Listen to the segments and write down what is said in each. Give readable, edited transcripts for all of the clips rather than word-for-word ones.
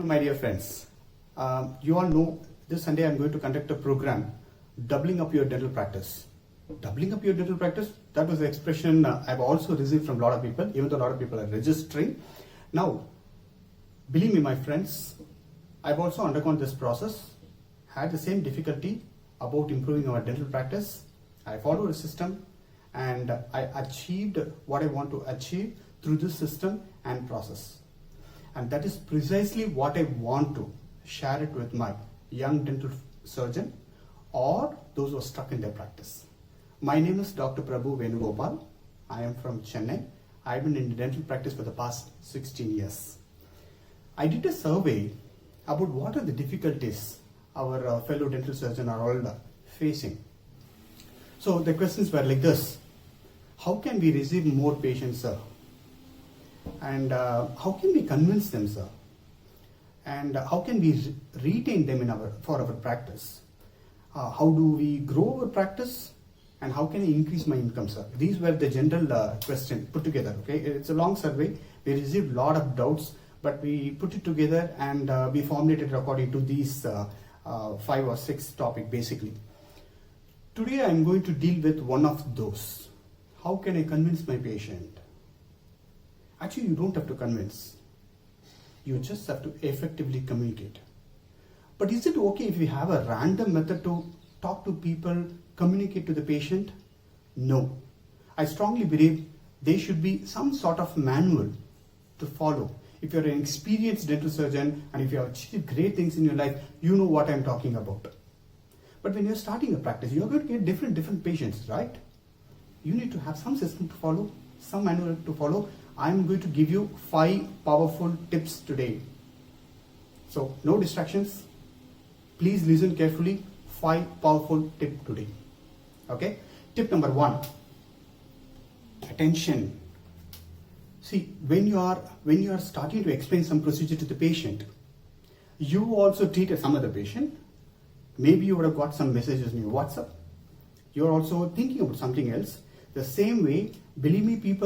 My dear friends, you all know this Sunday I'm going to conduct a program, doubling up your dental practice. Doubling up your dental practice, that was the expression I've also received from a lot of people, even though a lot of people are registering. Now, believe me, my friends, I've also undergone this process, had the same difficulty about improving our dental practice. I followed a system and I achieved what I want to achieve through this system and process. And that is precisely what I want to share it with my young dental surgeon or those who are stuck in their practice. My name is Dr. Prabhu Venugopal. I am from Chennai. I've been in dental practice for the past 16 years. I did a survey about what are the difficulties our fellow dental surgeons are all facing. So the questions were like this: how can we receive more patients, sir? And how can we convince them, sir? And how can we retain them for our practice? How do we grow our practice? And how can I increase my income, sir? These were the general questions put together. Okay, it's a long survey. We received a lot of doubts, but we put it together and we formulated according to these 5 or 6 topics basically. Today I'm going to deal with one of those. How can I convince my patient? Actually, you don't have to convince. You just have to effectively communicate. But is it okay if we have a random method to talk to people, communicate to the patient? No. I strongly believe there should be some sort of manual to follow. If you're an experienced dental surgeon and if you have achieved great things in your life, you know what I'm talking about. But when you're starting a practice, you're going to get different patients, right? You need to have some system to follow, some manual to follow. I'm going to give you 5 powerful tips today. So no distractions. Please listen carefully. 5 powerful tips today. Okay. Tip number 1. Attention. See, when you are starting to explain some procedure to the patient, you also treated some other patient. Maybe you would have got some messages in your WhatsApp. You're also thinking about something else. The same way, believe me,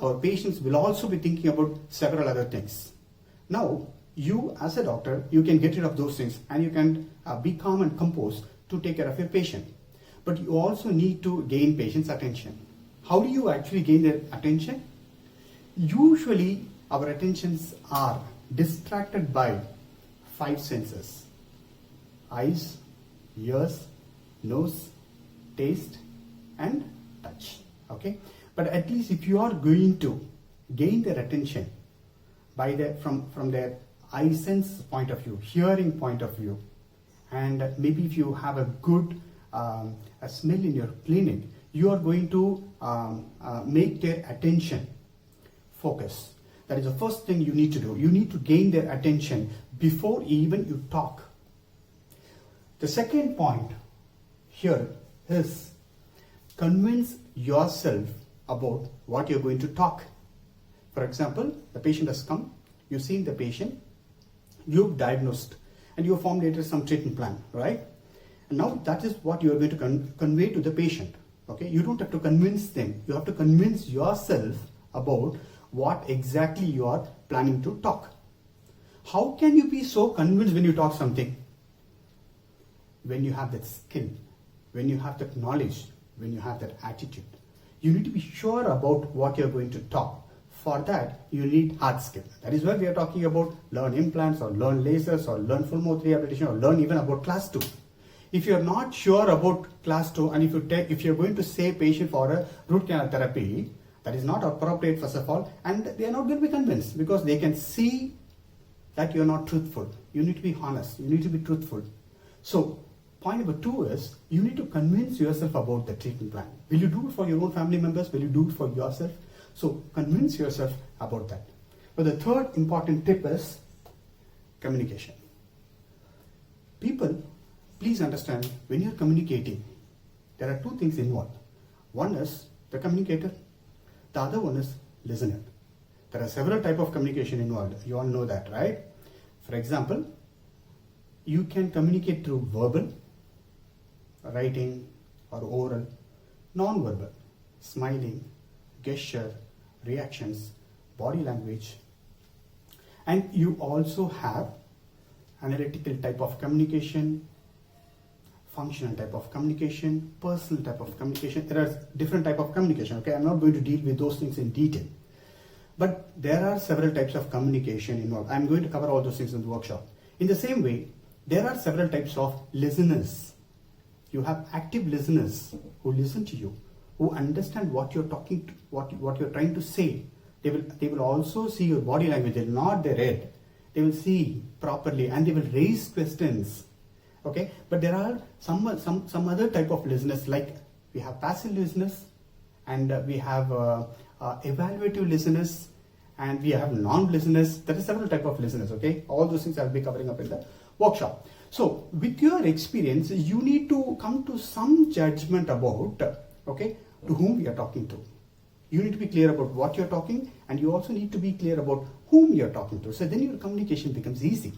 our patients will also be thinking about several other things. Now, you as a doctor, you can get rid of those things and you can be calm and composed to take care of your patient. But you also need to gain patients' attention. How do you actually gain their attention? Usually, our attentions are distracted by 5 senses: eyes, ears, nose, taste, and touch. Okay, but at least if you are going to gain their attention from their eye sense point of view, hearing point of view, and maybe if you have a good a smell in your clinic, you are going to make their attention focus. That is the first thing you need to do. You need to gain their attention before even you talk. The second point here is convince yourself about what you're going to talk. For example, the patient has come, you've seen the patient, you've diagnosed, and you've formulated some treatment plan, right? And now that is what you're going to convey to the patient. Okay, you don't have to convince them. You have to convince yourself about what exactly you are planning to talk. How can you be so convinced when you talk something? When you have that skill, when you have that knowledge, when you have that attitude. You need to be sure about what you're going to talk. For that, you need hard skill. That is why we are talking about learn implants or learn lasers or learn full mouth rehabilitation or learn even about class 2. If you're not sure about class 2 and if you're going to say patient for a root canal therapy, that is not appropriate first of all, and they are not going to be convinced because they can see that you're not truthful. You need to be honest. You need to be truthful. So point number 2 is you need to convince yourself about the treatment plan. Will you do it for your own family members? Will you do it for yourself? So convince yourself about that. But the third important tip is communication. People, please understand, when you're communicating, there are 2 things involved. One is the communicator. The other one is listener. There are several types of communication involved. You all know that, right? For example, you can communicate through verbal, writing, or oral, non-verbal, smiling, gesture, reactions, body language. And you also have analytical type of communication, functional type of communication, personal type of communication. There are different type of communication. Okay, I'm not going to deal with those things in detail. But there are several types of communication involved. I'm going to cover all those things in the workshop. In the same way, there are several types of listeners. You have active listeners who listen to you, who understand what you're talking to, what you're trying to say. They will also see your body language. They'll nod their head. They will see properly and they will raise questions. Okay, but there are some other type of listeners, like we have passive listeners, and we have evaluative listeners, and we have non-listeners. There are several type of listeners. Okay, all those things I'll be covering up in the workshop. So with your experience, you need to come to some judgment about, okay, to whom we are talking to. You need to be clear about what you're talking, and you also need to be clear about whom you're talking to. So then your communication becomes easy.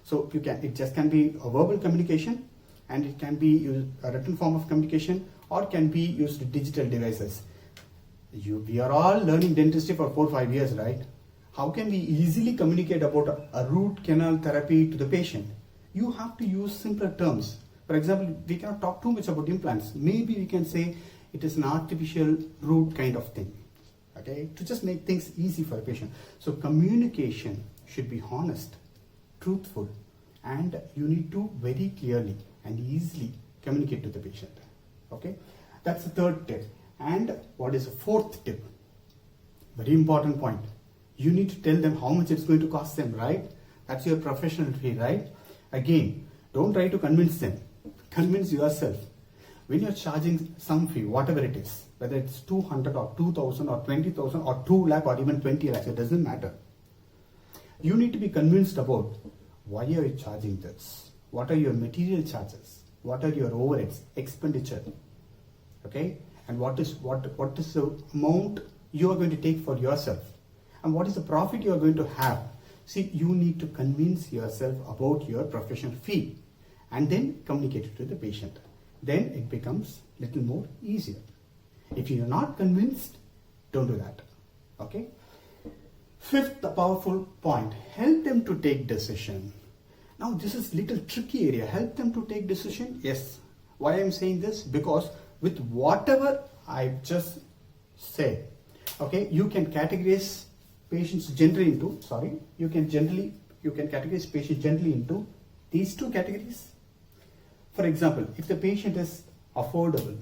So it just can be a verbal communication, and it can be a written form of communication, or can be used digital devices. We are all learning dentistry for 4 or 5 years, right? How can we easily communicate about a root canal therapy to the patient? You have to use simpler terms. For example, we cannot talk too much about implants. Maybe we can say it is an artificial root kind of thing, okay, to just make things easy for a patient. So communication should be honest, truthful, and you need to very clearly and easily communicate to the patient. Okay, that's the third tip. And what is the fourth tip? Very important point. You need to tell them how much it's going to cost them, right? That's your professional fee, right? Again, don't try to convince them. Convince yourself. When you're charging some fee, whatever it is, whether it's 200 or 2,000 or 20,000 or 2 lakh or even 20 lakhs, it doesn't matter. You need to be convinced about why are you charging this? What are your material charges? What are your overheads, expenditure? Okay? And what is the amount you are going to take for yourself? And what is the profit you are going to have? See, you need to convince yourself about your professional fee and then communicate it to the patient. Then it becomes a little more easier. If you are not convinced, don't do that. Okay? Fifth powerful point, help them to take decision. Now this is little tricky area. Help them to take decision. Yes. Why I'm saying this? Because with whatever I just said, okay, you can categorize patients generally into, you can categorize patients generally into these two categories. For example, if the patient is affordable,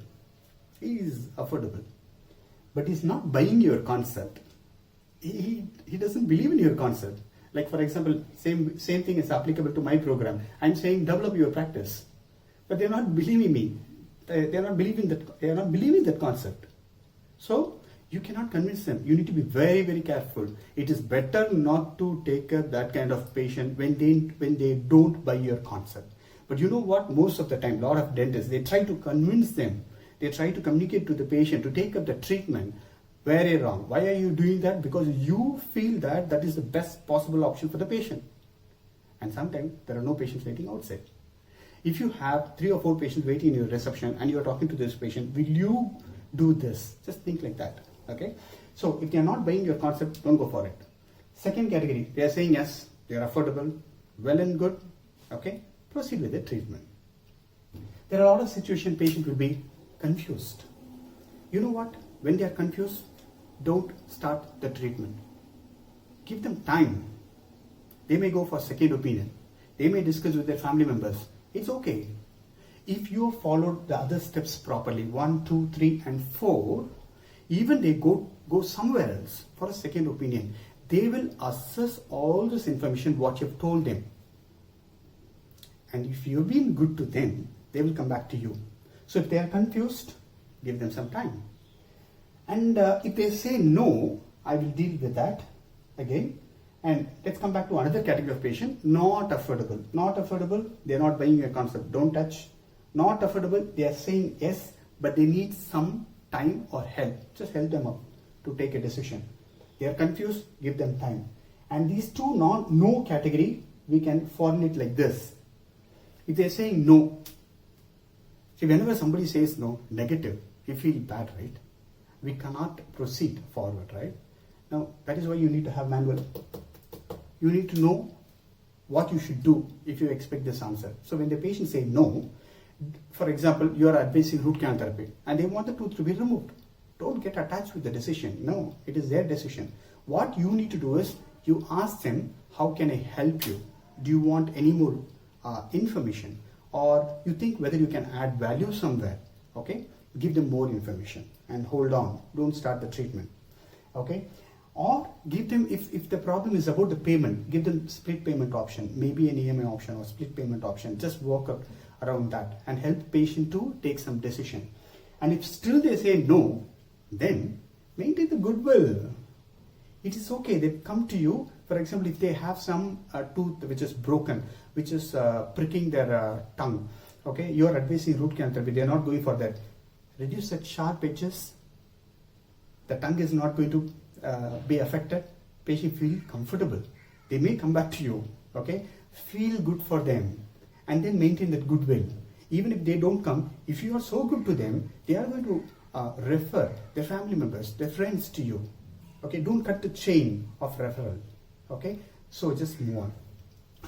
he is affordable, but he's not buying your concept. He doesn't believe in your concept. Like for example, same thing is applicable to my program. I'm saying develop your practice, but they're not believing me. They're not believing that concept. So you cannot convince them. You need to be very, very careful. It is better not to take up that kind of patient when they don't buy your concept. But you know what? Most of the time, a lot of dentists, they try to convince them. They try to communicate to the patient to take up the treatment. Very wrong. Why are you doing that? Because you feel that is the best possible option for the patient. And sometimes there are no patients waiting outside. If you have 3 or 4 patients waiting in your reception and you are talking to this patient, will you do this? Just think like that. Okay? So if they are not buying your concept, don't go for it. Second category, they are saying yes, they are affordable, well and good. Okay? Proceed with the treatment. There are a lot of situations patient will be confused. You know what? When they are confused, don't start the treatment. Give them time. They may go for second opinion. They may discuss with their family members. It's okay. If you followed the other steps properly, 1, 2, 3, and 4, even they go somewhere else for a second opinion. They will assess all this information what you've told them. And if you've been good to them, they will come back to you. So if they are confused, give them some time. And if they say no, I will deal with that again. And let's come back to another category of patient, not affordable. Not affordable, they are not buying your concept, don't touch. Not affordable, they are saying yes, but they need some time or help. Just help them up to take a decision. They are confused, give them time. And these two no category, we can formulate like this. If they are saying no, see, whenever somebody says no, negative, we feel bad, right? We cannot proceed forward, right? Now, that is why you need to have manual. you need to know what you should do if you expect this answer. So when the patient say no, for example, you are advising root canal therapy and they want the tooth to be removed. Don't get attached with the decision. No, it is their decision. What you need to do is you ask them, how can I help you? Do you want any more information? Or you think whether you can add value somewhere. Okay, give them more information and hold on. Don't start the treatment. Okay, or give them, if the problem is about the payment, give them split payment option, maybe an EMI option or split payment option. Just work around that and help patient to take some decision. And if still they say no, then maintain the goodwill. It is okay. They come to you. For example, if they have some tooth which is broken, which is pricking their tongue, okay, you are advising root canal therapy. They are not going for that. Reduce that sharp edges. The tongue is not going to be affected. Patient feel comfortable. They may come back to you. Okay, feel good for them, and then maintain that goodwill. Even if they don't come, if you are so good to them, they are going to refer their family members, their friends to you. Okay, don't cut the chain of referral. Okay, so just move on.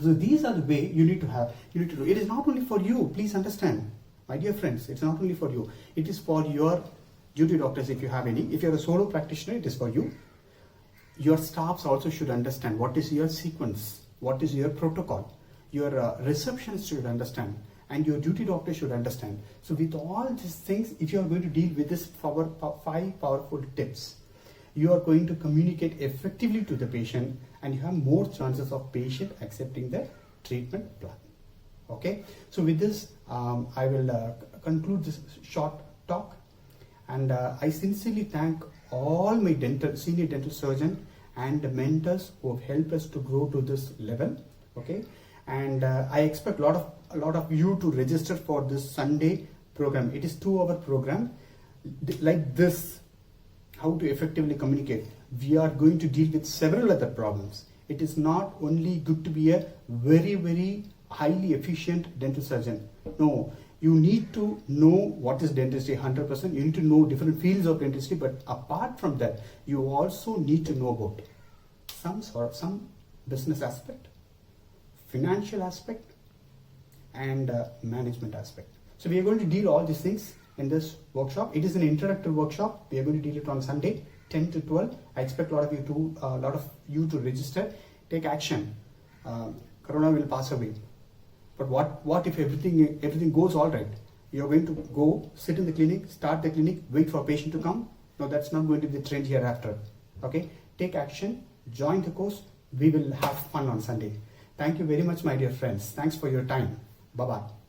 So these are the way you need to have, you need to do. It is not only for you, please understand, my dear friends, it's not only for you. It is for your duty doctors if you have any. If you're a solo practitioner, it is for you. Your staffs also should understand what is your sequence, what is your protocol. Your receptionist should understand, and your duty doctor should understand. So with all these things, if you are going to deal with this 5 powerful tips, you are going to communicate effectively to the patient, and you have more chances of patient accepting the treatment plan. Okay, so with this, I will conclude this short talk, and I sincerely thank all my senior dental surgeon and mentors who have helped us to grow to this level. Okay, and I expect a lot of you to register for this Sunday program. It is 2-hour program like this. How to effectively communicate. We are going to deal with several other problems. It is not only good to be a very, very highly efficient dental surgeon. No, you need to know what is dentistry 100%. You need to know different fields of dentistry, but apart from that, you also need to know about some business aspect, financial aspect, and management aspect. So we are going to deal all these things in this workshop. It is an interactive workshop. We are going to deal it on Sunday, 10 to 12. I expect a lot of you to register. Take action. Corona will pass away. But what if everything goes all right? You are going to go sit in the clinic, start the clinic, wait for a patient to come? No, that's not going to be the trend hereafter. Okay, take action. Join the course. We will have fun on Sunday. Thank you very much, my dear friends. Thanks for your time. Bye bye.